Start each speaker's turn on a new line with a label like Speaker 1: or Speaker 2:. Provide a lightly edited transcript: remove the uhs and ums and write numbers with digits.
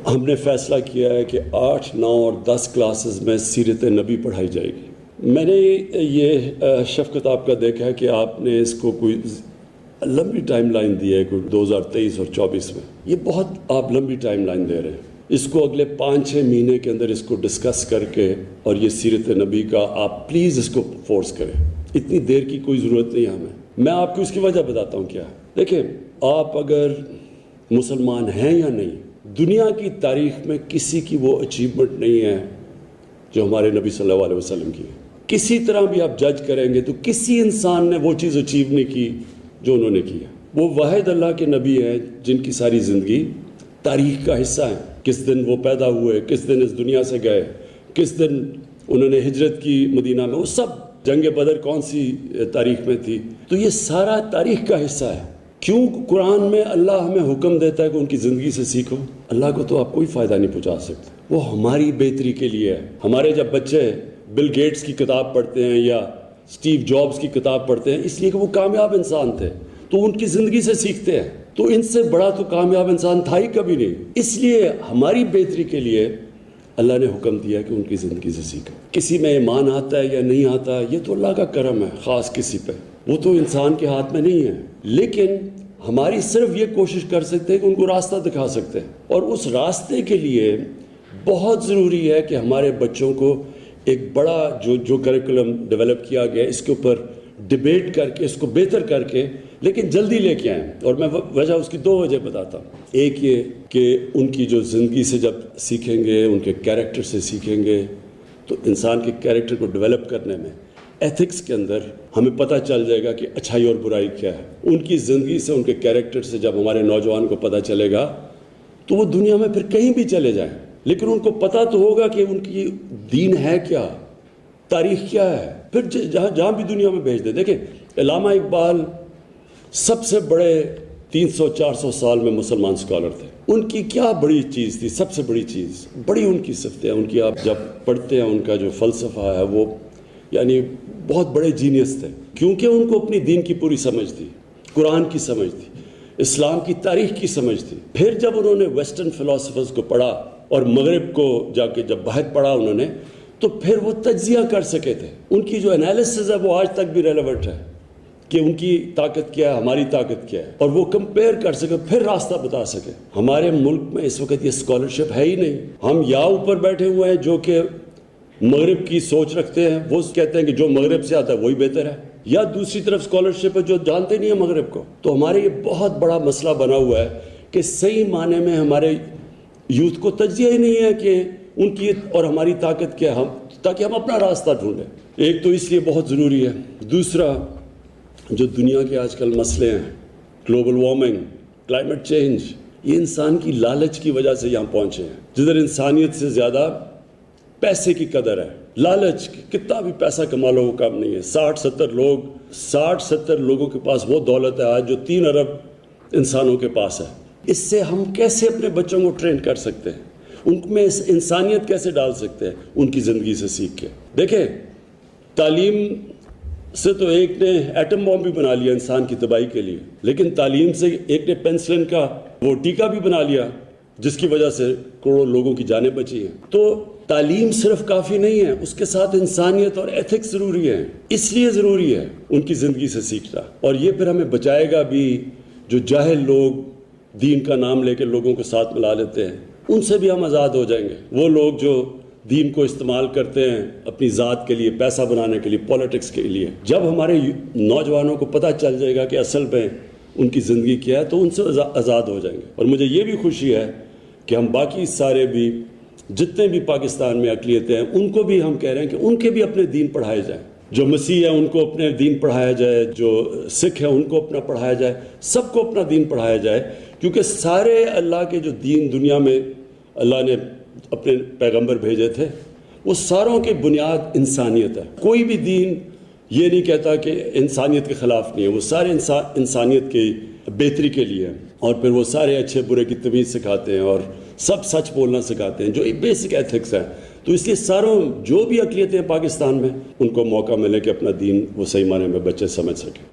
Speaker 1: ہم نے فیصلہ کیا ہے کہ 8, 9 اور 10 کلاسز میں سیرت نبی پڑھائی جائے گی۔ میں نے یہ شفقت آپ کا دیکھا ہے کہ آپ نے اس کو کوئی لمبی ٹائم لائن دی ہے، کوئی 2023 اور 24 میں، یہ بہت آپ لمبی ٹائم لائن دے رہے ہیں۔ اس کو اگلے 5-6 مہینے کے اندر اس کو ڈسکس کر کے اور یہ سیرت نبی کا آپ پلیز اس کو فورس کریں، اتنی دیر کی کوئی ضرورت نہیں ہمیں۔ میں آپ کو اس کی وجہ بتاتا ہوں کیا ہے۔ دیکھیں، آپ اگر مسلمان ہیں یا نہیں، دنیا کی تاریخ میں کسی کی وہ اچیومنٹ نہیں ہے جو ہمارے نبی صلی اللہ علیہ وسلم کی ہے۔ کسی طرح بھی آپ جج کریں گے تو کسی انسان نے وہ چیز اچیو نہیں کی جو انہوں نے کی ہے۔ وہ واحد اللہ کے نبی ہیں جن کی ساری زندگی تاریخ کا حصہ ہے۔ کس دن وہ پیدا ہوئے، کس دن اس دنیا سے گئے، کس دن انہوں نے ہجرت کی مدینہ میں، وہ سب، جنگ بدر کون سی تاریخ میں تھی، تو یہ سارا تاریخ کا حصہ ہے۔ کیوں قرآن میں اللہ ہمیں حکم دیتا ہے کہ ان کی زندگی سے سیکھو؟ اللہ کو تو آپ کوئی فائدہ نہیں پہنچا سکتے، وہ ہماری بہتری کے لیے ہے۔ ہمارے جب بچے بل گیٹس کی کتاب پڑھتے ہیں یا اسٹیو جابز کی کتاب پڑھتے ہیں، اس لیے کہ وہ کامیاب انسان تھے، تو ان کی زندگی سے سیکھتے ہیں، تو ان سے بڑا تو کامیاب انسان تھا ہی کبھی نہیں۔ اس لیے ہماری بہتری کے لیے اللہ نے حکم دیا کہ ان کی زندگی سے سیکھو۔ کسی میں ایمان آتا ہے یا نہیں آتا، یہ تو اللہ کا کرم ہے خاص کسی پہ، وہ تو انسان کے ہاتھ میں نہیں ہے، لیکن ہماری صرف یہ کوشش کر سکتے ہیں کہ ان کو راستہ دکھا سکتے ہیں، اور اس راستے کے لیے بہت ضروری ہے کہ ہمارے بچوں کو ایک بڑا جو کریکولم ڈیولپ کیا گیا اس کے اوپر ڈیبیٹ کر کے، اس کو بہتر کر کے، لیکن جلدی لے کے آئیں۔ اور میں وجہ اس کی 2 وجہ بتاتا ہوں۔ ایک یہ کہ ان کی جو زندگی سے جب سیکھیں گے، ان کے کیریکٹر سے سیکھیں گے، تو انسان کے کیریکٹر کو ڈیولپ کرنے میں، ایتھکس کے اندر ہمیں پتہ چل جائے گا کہ اچھائی اور برائی کیا ہے۔ ان کی زندگی سے، ان کے کیریکٹر سے جب ہمارے نوجوان کو پتہ چلے گا تو وہ دنیا میں پھر کہیں بھی چلے جائیں، لیکن ان کو پتہ تو ہوگا کہ ان کی دین ہے کیا، تاریخ کیا ہے، پھر جہاں بھی دنیا میں بھیج دیں۔ دیکھیں، علامہ اقبال سب سے بڑے 300-400 سال میں مسلمان اسکالر تھے۔ ان کی کیا بڑی چیز تھی؟ سب سے بڑی چیز، بڑی ان کی صفتیں، ان کی آپ جب پڑھتے ہیں ان کا جو فلسفہ ہے، وہ یعنی بہت بڑے جینیس تھے، کیونکہ ان کو اپنی دین کی پوری سمجھ تھی، قرآن کی سمجھ تھی، اسلام کی تاریخ کی سمجھ تھی۔ پھر جب انہوں نے ویسٹرن فلاسفرز کو پڑھا اور مغرب کو جا کے جب بحث پڑھا انہوں نے، تو پھر وہ تجزیہ کر سکے تھے۔ ان کی جو انالیسز ہے وہ آج تک بھی ریلیونٹ ہے کہ ان کی طاقت کیا ہے، ہماری طاقت کیا ہے، اور وہ کمپیئر کر سکے، پھر راستہ بتا سکے۔ ہمارے ملک میں اس وقت یہ اسکالرشپ ہے ہی نہیں۔ ہم یا اوپر بیٹھے ہوئے ہیں جو کہ مغرب کی سوچ رکھتے ہیں، وہ کہتے ہیں کہ جو مغرب سے آتا ہے وہی بہتر ہے، یا دوسری طرف اسکالرشپ ہے جو جانتے نہیں ہیں مغرب کو۔ تو ہمارے یہ بہت بڑا مسئلہ بنا ہوا ہے کہ صحیح معنی میں ہمارے یوتھ کو تجزیہ ہی نہیں ہے کہ ان کی اور ہماری طاقت کیا ہے، تاکہ ہم اپنا راستہ ڈھونڈیں۔ ایک تو اس لیے بہت ضروری ہے۔ دوسرا، جو دنیا کے آج کل مسئلے ہیں، گلوبل وارمنگ، کلائمیٹ چینج، یہ انسان کی لالچ کی وجہ سے یہاں پہنچے ہیں، جدھر انسانیت سے زیادہ پیسے کی قدر ہے۔ لالچ، کتنا بھی پیسہ کما لو وہ کم نہیں ہے۔ 60-70 لوگوں کے پاس وہ دولت ہے آج جو 3 ارب انسانوں کے پاس ہے۔ اس سے ہم کیسے اپنے بچوں کو ٹرین کر سکتے ہیں، ان میں انسانیت کیسے ڈال سکتے ہیں؟ ان کی زندگی سے سیکھ کے۔ دیکھیں، تعلیم سے تو ایک نے ایٹم بم بھی بنا لیا انسان کی تباہی کے لیے، لیکن تعلیم سے ایک نے پینسلن کا وہ ٹیکہ بھی بنا لیا جس کی وجہ سے کروڑوں لوگوں کی جانیں بچی ہیں۔ تو تعلیم صرف کافی نہیں ہے، اس کے ساتھ انسانیت اور ایتھکس ضروری ہے۔ اس لیے ضروری ہے ان کی زندگی سے سیکھنا، اور یہ پھر ہمیں بچائے گا بھی جو جاہل لوگ دین کا نام لے کے لوگوں کو ساتھ ملا لیتے ہیں، ان سے بھی ہم آزاد ہو جائیں گے۔ وہ لوگ جو دین کو استعمال کرتے ہیں اپنی ذات کے لیے، پیسہ بنانے کے لیے، پولیٹکس کے لیے، جب ہمارے نوجوانوں کو پتہ چل جائے گا کہ اصل میں ان کی زندگی کیا ہے، تو ان سے آزاد ہو جائیں گے۔ اور مجھے یہ بھی خوشی ہے کہ ہم باقی سارے بھی جتنے بھی پاکستان میں اقلیتیں ہیں، ان کو بھی ہم کہہ رہے ہیں کہ ان کے بھی اپنے دین پڑھائے جائیں۔ جو مسیح ہیں ان کو اپنے دین پڑھایا جائے، جو سکھ ہیں ان کو اپنا پڑھایا جائے، سب کو اپنا دین پڑھایا جائے، کیونکہ سارے اللہ کے جو دین دنیا میں اللہ نے اپنے پیغمبر بھیجے تھے، وہ ساروں کی بنیاد انسانیت ہے۔ کوئی بھی دین یہ نہیں کہتا کہ انسانیت کے خلاف نہیں ہے، وہ سارے انسانیت کی بہتری کے لیے ہیں، اور پھر وہ سارے اچھے برے کی تمیز سکھاتے ہیں اور سب سچ بولنا سکھاتے ہیں، جو بیسک ایتھکس ہے۔ تو اس لیے ساروں جو بھی اقلیتیں پاکستان میں، ان کو موقع ملے کہ اپنا دین وہ صحیح معنی میں بچے سمجھ سکیں۔